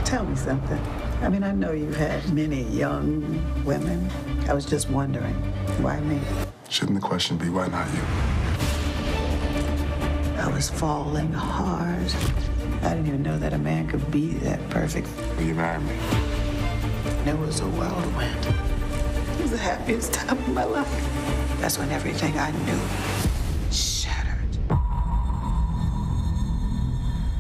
Tell me something. I mean, I know you've had many young women. I was just wondering, why me? Shouldn't the question be, why not you? I was falling hard. I didn't even know that a man could be that perfect. Will you marry me? It was a whirlwind. It was the happiest time of my life. That's when everything I knew shattered.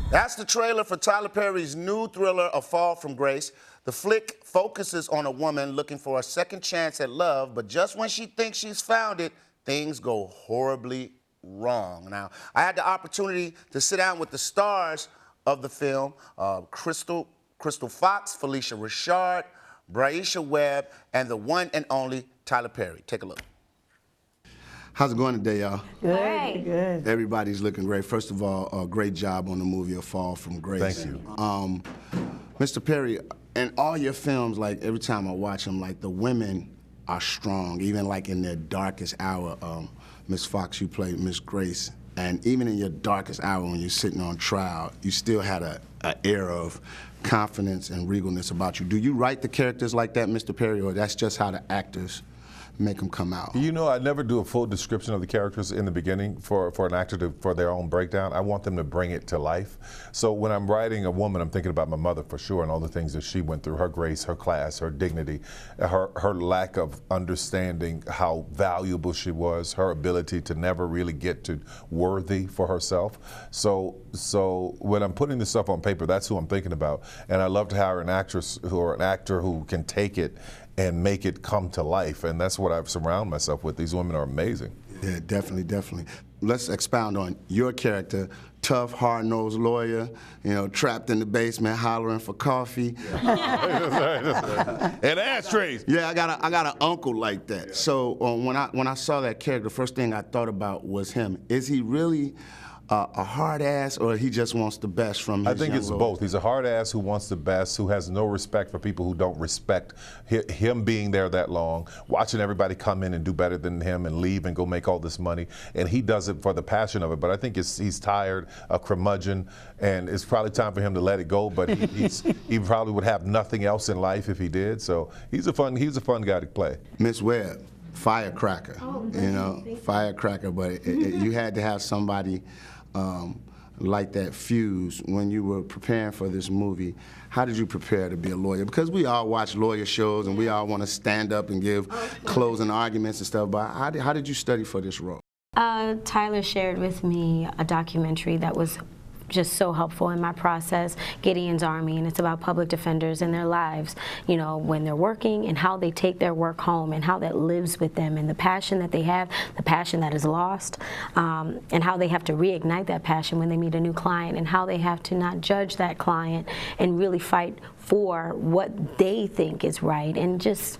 That's the trailer for Tyler Perry's new thriller, A Fall from Grace. The flick focuses on a woman looking for a second chance at love, but just when she thinks she's found it, things go horribly wrong. Now, I had the opportunity to sit down with the stars of the film, Crystal Fox, Phylicia, Rashad, Bresha Webb, and the one and only Tyler Perry. Take a look. How's it going today, y'all? Good, good. Everybody's looking great. First of all, great job on the movie A Fall from Grace. Thank you. Mr. Perry, in all your films, like every time I watch them, like the women are strong, even like in their darkest hour. Miss Fox, you played Miss Grace, and even in your darkest hour when you're sitting on trial, you still had an air of confidence and regalness about you. Do you write the characters like that, Mr. Perry, or that's just how the actors make them come out? You know, I never do a full description of the characters in the beginning for an actor for their own breakdown. I want them to bring it to life. So when I'm writing a woman, I'm thinking about my mother for sure and all the things that she went through, her grace, her class, her dignity, her lack of understanding how valuable she was, her ability to never really get to worthy for herself. So when I'm putting this stuff on paper, that's who I'm thinking about. And I love to hire an actress or an actor who can take it and make it come to life, and that's what I've surrounded myself with. These women are amazing. Yeah, definitely, definitely. Let's expound on your character, tough, hard-nosed lawyer, you know, trapped in the basement, hollering for coffee. And ashtrays. Yeah, I got an uncle like that. So when I saw that character, the first thing I thought about was him. Is he really a hard ass, or he just wants the best from his I think it's young both. He's a hard ass who wants the best, who has no respect for people who don't respect him being there that long, watching everybody come in and do better than him and leave and go make all this money. And he does it for the passion of it. But I think he's tired, a curmudgeon, and it's probably time for him to let it go. But he probably would have nothing else in life if he did. So he's a fun guy to play. Miss Webb, firecracker, you know, firecracker. But you had to have somebody like that fuse when you were preparing for this movie. How did you prepare to be a lawyer? Because we all watch lawyer shows and we all want to stand up and give closing arguments and stuff, but how did you study for this role? Tyler shared with me a documentary that was just so helpful in my process, Gideon's Army, and it's about public defenders and their lives, you know, when they're working and how they take their work home and how that lives with them and the passion that they have, the passion that is lost, and how they have to reignite that passion when they meet a new client and how they have to not judge that client and really fight for what they think is right, and just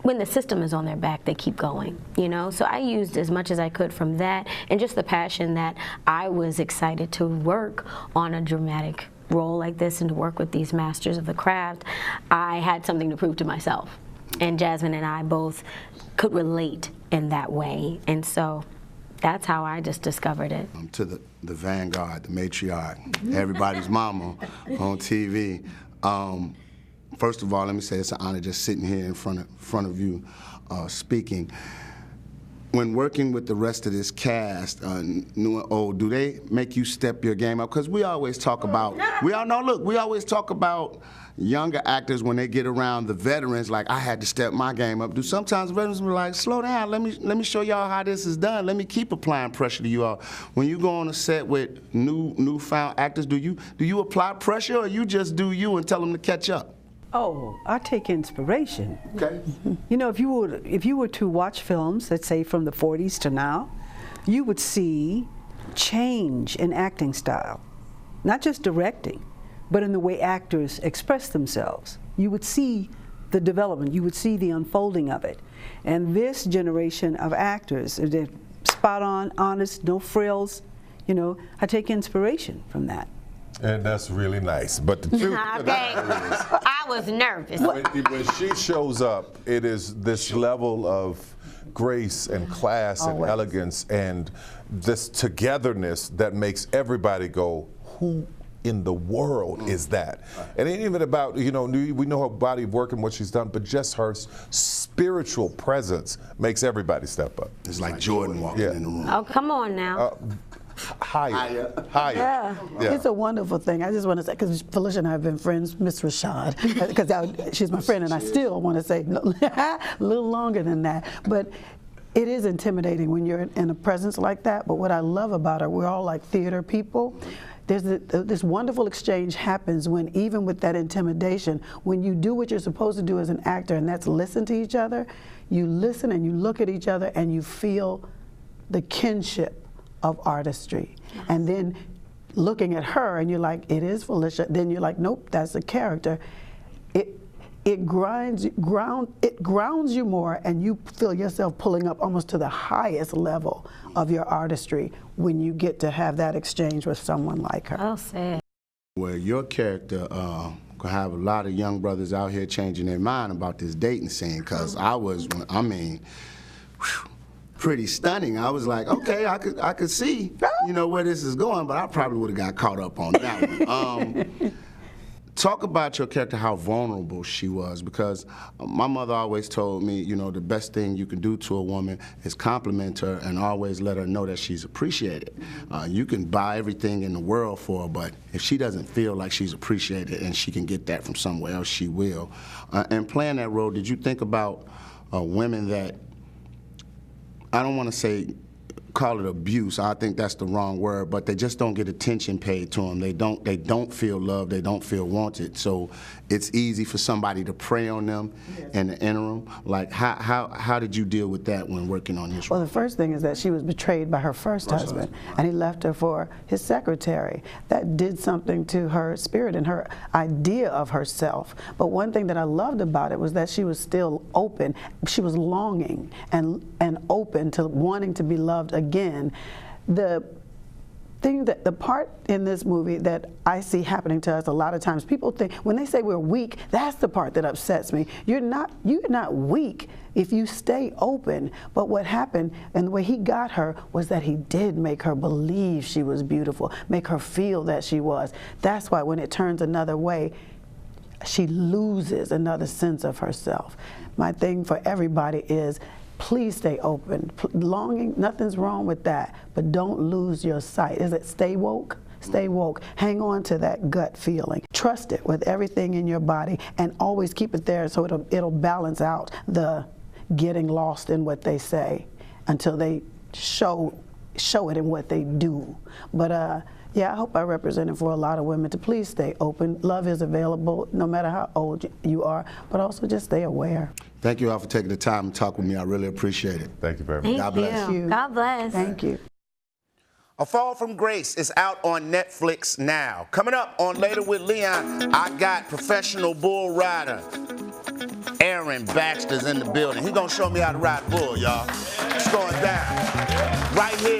when the system is on their back, they keep going, you know? So I used as much as I could from that and just the passion that I was excited to work on a dramatic role like this and to work with these masters of the craft. I had something to prove to myself. And Jasmine and I both could relate in that way. And so that's how I just discovered it. To the vanguard, the matriarch, everybody's mama on TV. First of all, let me say it's an honor just sitting here in front of you speaking. When working with the rest of this cast, new and old, do they make you step your game up? Because we always talk about, we always talk about younger actors when they get around the veterans, like I had to step my game up. Do sometimes veterans be like, slow down, let me show y'all how this is done. Let me keep applying pressure to you all. When you go on a set with newfound actors, do you apply pressure, or you just do you and tell them to catch up? Oh, I take inspiration. Okay. You know, if you were to watch films, let's say from the 40s to now, you would see change in acting style. Not just directing, but in the way actors express themselves. You would see the development, you would see the unfolding of it. And this generation of actors, they're spot on, honest, no frills, you know, I take inspiration from that. And that's really nice. But the truth of Okay. I was nervous. when she shows up, it is this level of grace and class and elegance and this togetherness that makes everybody go, who in the world is that? And it ain't even about, you know, we know her body of work and what she's done, but just her spiritual presence makes everybody step up. It's like Jordan walking in the room. Oh, come on now. Higher. Yeah, it's a wonderful thing. I just want to say, because Phylicia and I have been friends, Miss Rashad, because she's my friend, and I still want to say a little longer than that. But it is intimidating when you're in a presence like that. But what I love about her, we're all like theater people. There's this wonderful exchange happens when, even with that intimidation, when you do what you're supposed to do as an actor, and that's listen to each other, you listen and you look at each other and you feel the kinship of artistry. And then looking at her and you're like, it is Phylicia, then you're like, nope, that's a character. It grounds you more, and you feel yourself pulling up almost to the highest level of your artistry when you get to have that exchange with someone like her. Well said. Where your character could have a lot of young brothers out here changing their mind about this dating scene, because I mean, pretty stunning. I was like, okay, I could see, you know, where this is going, but I probably would have got caught up on that one. Talk about your character, how vulnerable she was, because my mother always told me, you know, the best thing you can do to a woman is compliment her and always let her know that she's appreciated. You can buy everything in the world for her, but if she doesn't feel like she's appreciated and she can get that from somewhere else, she will. And playing that role, did you think about women that, I don't want to say call it abuse, I think that's the wrong word, but they just don't get attention paid to them. They don't feel loved, they don't feel wanted. So it's easy for somebody to prey on them in the interim. Like, how did you deal with that when working on this role? Well, the first thing is that she was betrayed by her first husband, and he left her for his secretary. That did something to her spirit and her idea of herself. But one thing that I loved about it was that she was still open. She was longing and open to wanting to be loved again. The part in this movie that I see happening to us a lot of times, people think when they say we're weak, that's the part that upsets me. You're not weak if you stay open. But what happened, and the way he got her, was that he did make her believe she was beautiful, make her feel that she was. That's why when it turns another way, she loses another sense of herself. My thing for everybody is, please stay open. Longing, nothing's wrong with that, but don't lose your sight. Is it stay woke? Stay woke. Hang on to that gut feeling. Trust it with everything in your body, and always keep it there so it'll balance out the getting lost in what they say until they show it in what they do. But yeah, I hope I represented for a lot of women to please stay open. Love is available no matter how old you are, but also just stay aware. Thank you all for taking the time to talk with me. I really appreciate it. Thank you very much. God bless you. God bless. Thank you. A Fall from Grace is out on Netflix now. Coming up on Later with Leon, I got professional bull rider Aaron Baxter's in the building. He's gonna show me how to ride bull, y'all. It's going down right here